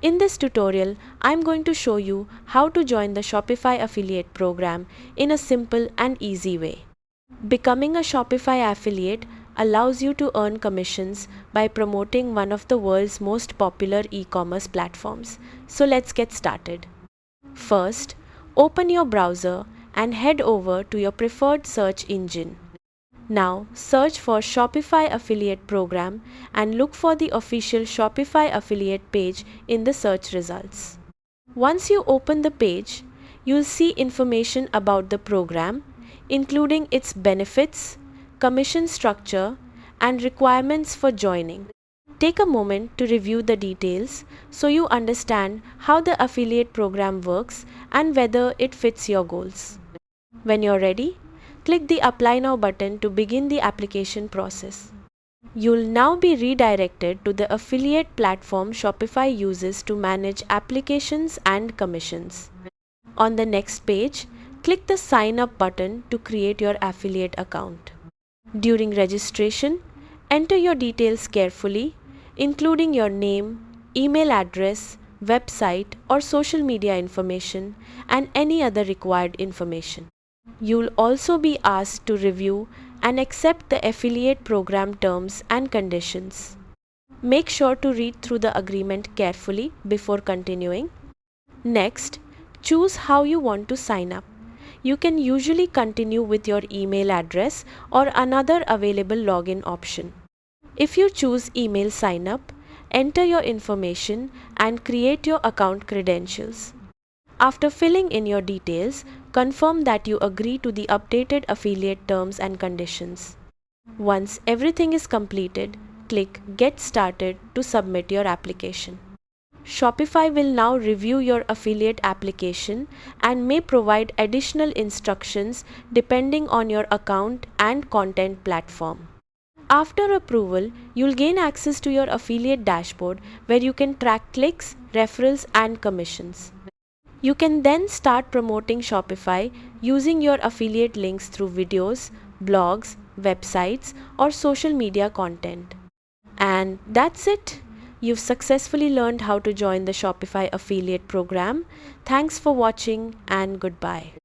In this tutorial, I'm going to show you how to join the Shopify affiliate program in a simple and easy way. Becoming a Shopify affiliate allows you to earn commissions by promoting one of the world's most popular e-commerce platforms. So let's get started. First, open your browser and head over to your preferred search engine. Now, search for Shopify Affiliate Program and look for the official Shopify affiliate page in the search results. Once you open the page, you'll see information about the program, including its benefits, commission structure, and requirements for joining. Take a moment to review the details so you understand how the affiliate program works and whether it fits your goals. When you're ready, click the Apply Now button to begin the application process. You'll now be redirected to the affiliate platform Shopify uses to manage applications and commissions. On the next page, click the Sign Up button to create your affiliate account. During registration, enter your details carefully, including your name, email address, website, or social media information, and any other required information. You'll also be asked to review and accept the affiliate program terms and conditions. Make sure to read through the agreement carefully before continuing. Next, choose how you want to sign up. You can usually continue with your email address or another available login option. If you choose email sign up, enter your information and create your account credentials. After filling in your details, confirm that you agree to the updated affiliate terms and conditions. Once everything is completed, click Get Started to submit your application. Shopify will now review your affiliate application and may provide additional instructions depending on your account and content platform. After approval, you'll gain access to your affiliate dashboard where you can track clicks, referrals, and commissions. You can then start promoting Shopify using your affiliate links through videos, blogs, websites, or social media content. And that's it. You've successfully learned how to join the Shopify affiliate program. Thanks for watching and goodbye.